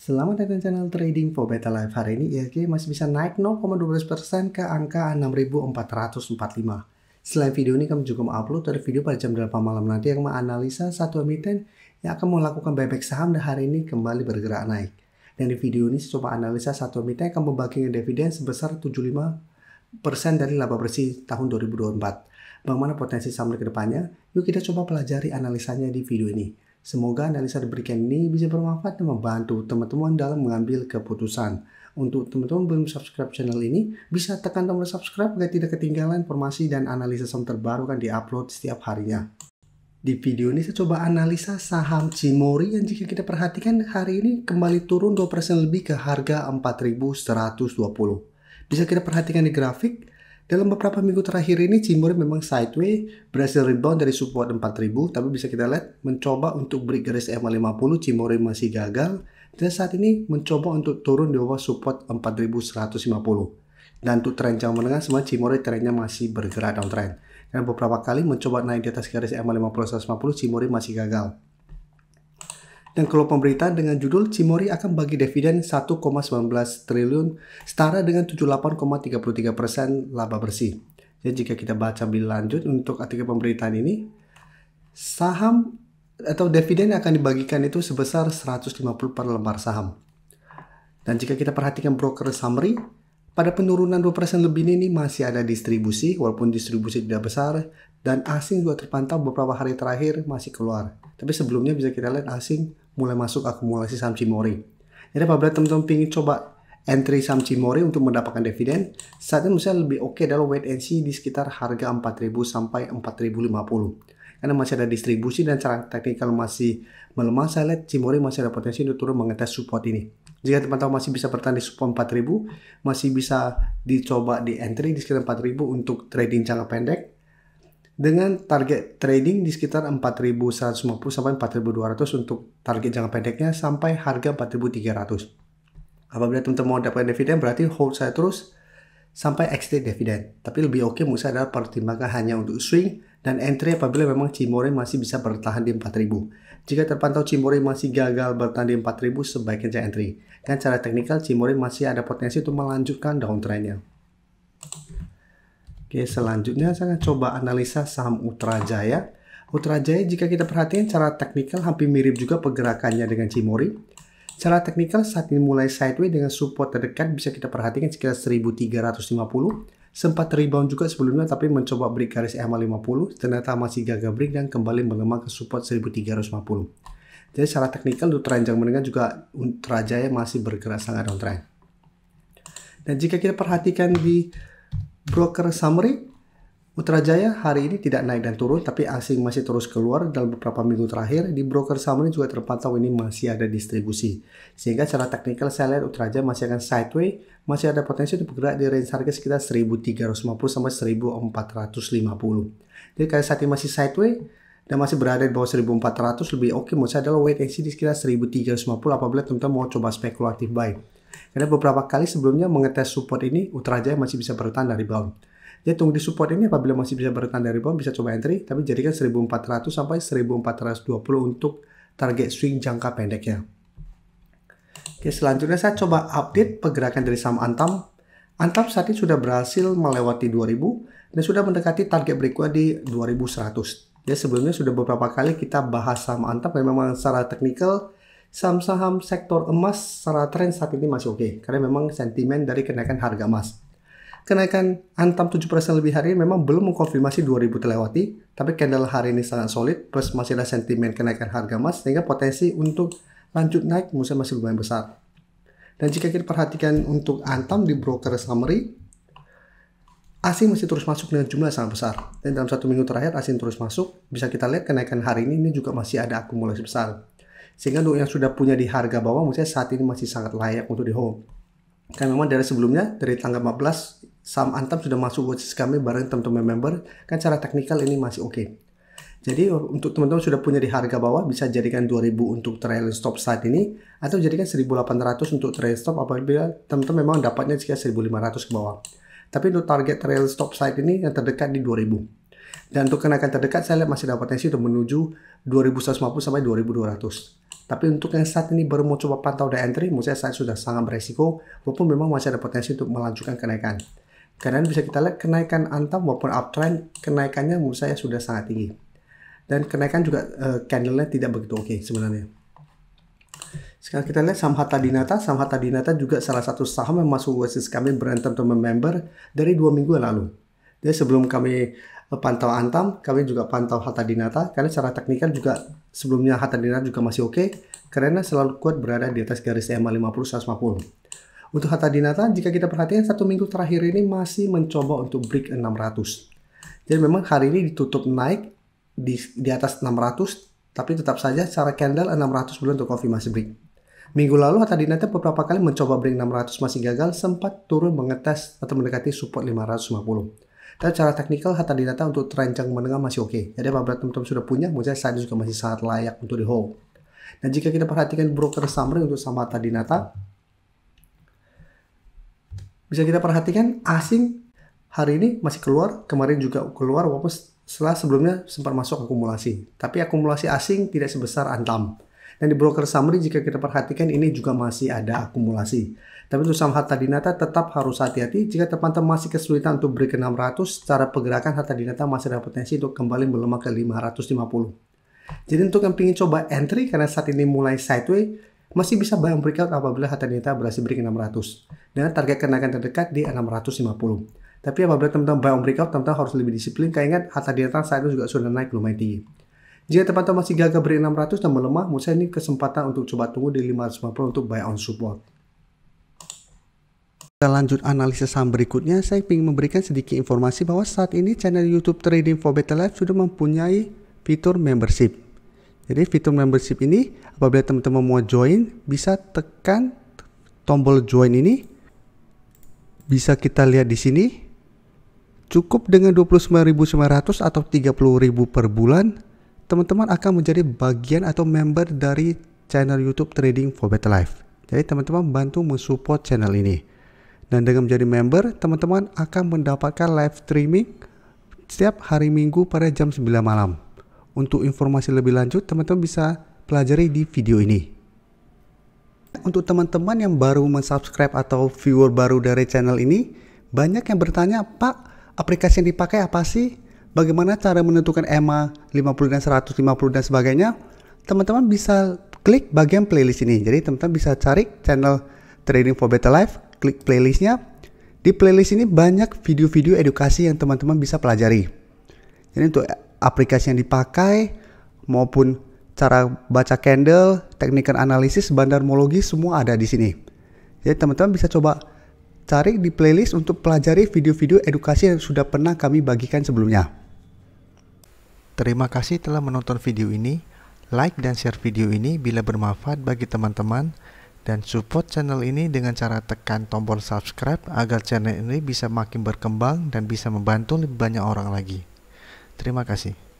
Selamat datang di channel Trading for Better Life. Hari ini IHSG masih bisa naik 0,12% ke angka 6.445. Selain video ini, kami juga mengupload dari video pada jam 8 malam nanti yang menganalisa satu emiten yang akan melakukan buyback saham dan hari ini kembali bergerak naik. Dan di video ini saya coba analisa satu emiten yang akan membagikan dividen sebesar 75% dari laba bersih tahun 2024. Bagaimana potensi saham ke depannya? Yuk kita coba pelajari analisanya di video ini. Semoga analisa diberikan ini bisa bermanfaat dan membantu teman-teman dalam mengambil keputusan. Untuk teman-teman belum subscribe channel ini, bisa tekan tombol subscribe agar tidak ketinggalan informasi dan analisa saham terbaru kan diupload setiap harinya. Di video ini saya coba analisa saham Cimori yang jika kita perhatikan hari ini kembali turun 2% lebih ke harga 4.120. Bisa kita perhatikan di grafik. Dalam beberapa minggu terakhir ini Cimori memang sideways, berhasil rebound dari support 4000, tapi bisa kita lihat mencoba untuk break garis EMA50, Cimori masih gagal, dan saat ini mencoba untuk turun di bawah support 4150. Dan untuk tren jangka menengah semua Cimori trennya masih bergerak downtrend. Dan beberapa kali mencoba naik di atas garis EMA50 150, Cimori masih gagal. Dan kalau pemberitaan dengan judul Cimori akan bagi dividen 1,19 triliun setara dengan 78,33% laba bersih. Jadi jika kita baca lebih lanjut untuk artikel pemberitaan ini, saham atau dividen akan dibagikan itu sebesar 150 per lembar saham. Dan jika kita perhatikan broker summary, pada penurunan 2% lebih ini masih ada distribusi, walaupun distribusi tidak besar, dan asing juga terpantau beberapa hari terakhir masih keluar. Tapi sebelumnya bisa kita lihat asing mulai masuk akumulasi saham Cimori. Jadi apabila teman-teman ingin coba entry saham Cimori untuk mendapatkan dividen, saat ini misalnya lebih oke adalah wait and see di sekitar harga 4.000 sampai 4.050. Karena masih ada distribusi dan cara teknikal masih melemah, saya lihat Cimori masih ada potensi untuk turun mengetes support ini. Jika teman-teman masih bisa bertahan di support 4000, masih bisa dicoba di entry di sekitar 4000 untuk trading jangka pendek. Dengan target trading di sekitar 4150 sampai 4200 untuk target jangka pendeknya sampai harga 4300. Apabila teman-teman mau dapatkan dividen berarti hold saya terus sampai exit dividen. Tapi lebih oke menurut saya adalah pertimbangkan hanya untuk swing dan entry apabila memang Cimori masih bisa bertahan di 4000. Jika terpantau Cimori masih gagal bertahan di 4000, sebaiknya jangan entry. Dan cara teknikal Cimori masih ada potensi untuk melanjutkan downtrendnya. Oke, selanjutnya saya coba analisa saham Utrajaya. Utrajaya jika kita perhatikan cara teknikal hampir mirip juga pergerakannya dengan Cimori. Cara teknikal saat ini mulai sideways dengan support terdekat bisa kita perhatikan sekitar 1350. Sempat rebound juga sebelumnya tapi mencoba break garis EMA50, ternyata masih gagal break dan kembali melemah ke support 1350. Jadi secara teknikal untuk tren jangka menengah juga Utrajaya masih bergerak sangat downtrend. Dan jika kita perhatikan di broker summary, Utrajaya hari ini tidak naik dan turun, tapi asing masih terus keluar dalam beberapa minggu terakhir. Di broker summary juga terpantau ini masih ada distribusi. Sehingga secara teknikal saya lihat Utrajaya masih akan sideways, masih ada potensi untuk bergerak di range harga sekitar 1350 sampai 1450. Jadi kalau saat ini masih sideways dan masih berada di bawah 1400, lebih oke menurut saya adalah wait and see di sekitar 1350 apabila teman-teman mau coba spekulatif buy. Karena beberapa kali sebelumnya mengetes support ini, Utrajaya masih bisa bertahan dari rebound. Jadi tunggu di support ini apabila masih bisa bertahan dari rebound, bisa coba entry, tapi jadikan 1400 sampai 1420 untuk target swing jangka pendeknya. Oke, selanjutnya saya coba update pergerakan dari saham Antam. Antam saat ini sudah berhasil melewati 2000 dan sudah mendekati target berikutnya di 2100. Jadi sebelumnya sudah beberapa kali kita bahas saham Antam dan memang secara teknikal saham-saham sektor emas secara tren saat ini masih oke. Karena memang sentimen dari kenaikan harga emas. Kenaikan Antam 7% lebih hari ini memang belum mengkonfirmasi 2000 terlewati. Tapi candle hari ini sangat solid. Plus masih ada sentimen kenaikan harga emas. Sehingga potensi untuk lanjut naik masih lumayan besar. Dan jika kita perhatikan untuk Antam di broker summary, asing masih terus masuk dengan jumlah sangat besar. Dan dalam satu minggu terakhir asing terus masuk. Bisa kita lihat kenaikan hari ini juga masih ada akumulasi besar. Sehingga untuk yang sudah punya di harga bawah, menurut saya saat ini masih sangat layak untuk di hold. Karena memang dari sebelumnya, dari tanggal 14, saham Antam sudah masuk watchlist kami bareng teman-teman member. Kan secara teknikal ini masih oke. Jadi untuk teman-teman sudah punya di harga bawah, bisa jadikan 2000 untuk trailing stop saat ini. Atau jadikan 1800 untuk trailing stop apabila teman-teman memang dapatnya sekitar 1500 ke bawah. Tapi untuk target trailing stop saat ini yang terdekat di 2000. Dan untuk kenaikan terdekat saya lihat masih ada potensi untuk menuju 2150 sampai 2200. Tapi untuk yang saat ini baru mau coba pantau dan entry, menurut saya sudah sangat beresiko, walaupun memang masih ada potensi untuk melanjutkan kenaikan. Karena bisa kita lihat kenaikan Antam maupun uptrend, kenaikannya menurut saya sudah sangat tinggi. Dan kenaikan juga candle-nya tidak begitu oke sebenarnya. Sekarang kita lihat saham Hatta Dinata. Saham Hatta Dinata juga salah satu saham yang masuk wishlist kami berantem teman member dari 2 minggu lalu. Jadi sebelum kami pantau Antam, kami juga pantau Hatta Dinata, karena secara teknikal juga sebelumnya Hatta Dinata juga masih oke, karena selalu kuat berada di atas garis EMA 50-150. Untuk Hatta Dinata, jika kita perhatikan 1 minggu terakhir ini masih mencoba untuk break 600. Jadi memang hari ini ditutup naik di atas 600, tapi tetap saja secara candle 600 belum untuk konfirmasi break. Minggu lalu Hatta Dinata beberapa kali mencoba break 600 masih gagal, sempat turun mengetes atau mendekati support 550. Tapi secara teknikal Hatta Dinata untuk tren jangka menengah masih oke. Jadi apabila teman-teman sudah punya, menurut saya saat ini juga masih sangat layak untuk di hold. Dan jika kita perhatikan broker summary untuk saham Hatta Dinata, bisa kita perhatikan asing hari ini masih keluar, kemarin juga keluar walaupun setelah sebelumnya sempat masuk akumulasi. Tapi akumulasi asing tidak sebesar Antam. Dan di broker summary jika kita perhatikan ini juga masih ada akumulasi. Tapi untuk saham Hatta Dinata tetap harus hati-hati jika teman-teman masih kesulitan untuk break ke 600, secara pergerakan Hatta Dinata masih ada potensi untuk kembali melemah ke 550. Jadi untuk yang ingin coba entry karena saat ini mulai sideways, masih bisa buy on breakout apabila Hatta Dinata berhasil break ke 600. Dengan target kenaikan terdekat di 650. Tapi apabila teman-teman buy on breakout, teman-teman harus lebih disiplin. Karena ingat Hatta Dinata saat ini juga sudah naik lumayan tinggi. Jika teman-teman masih gagal break 600 dan melemah, menurut saya ini kesempatan untuk coba tunggu di 550 untuk buy on support. Kita lanjut analisis saham berikutnya. Saya ingin memberikan sedikit informasi bahwa saat ini channel YouTube Trading for Better Life sudah mempunyai fitur membership. Jadi fitur membership ini apabila teman-teman mau join, bisa tekan tombol join ini. Bisa kita lihat di sini. Cukup dengan 29.900 atau 30.000 per bulan, teman-teman akan menjadi bagian atau member dari channel YouTube Trading for Better Life. Jadi teman-teman bantu mensupport channel ini. Dan dengan menjadi member, teman-teman akan mendapatkan live streaming setiap hari Minggu pada jam 9 malam. Untuk informasi lebih lanjut, teman-teman bisa pelajari di video ini. Untuk teman-teman yang baru mensubscribe atau viewer baru dari channel ini, banyak yang bertanya, Pak, aplikasi yang dipakai apa sih? Bagaimana cara menentukan EMA 50 dan 150 dan sebagainya? Teman-teman bisa klik bagian playlist ini. Jadi teman-teman bisa cari channel Trading for Better Life, klik playlistnya. Di playlist ini banyak video-video edukasi yang teman-teman bisa pelajari. Jadi untuk aplikasi yang dipakai maupun cara baca candle, teknik analisis, bandarmologi semua ada di sini. Jadi teman-teman bisa coba cari di playlist untuk pelajari video-video edukasi yang sudah pernah kami bagikan sebelumnya. Terima kasih telah menonton video ini. Like dan share video ini bila bermanfaat bagi teman-teman. Dan support channel ini dengan cara tekan tombol subscribe agar channel ini bisa makin berkembang dan bisa membantu lebih banyak orang lagi. Terima kasih.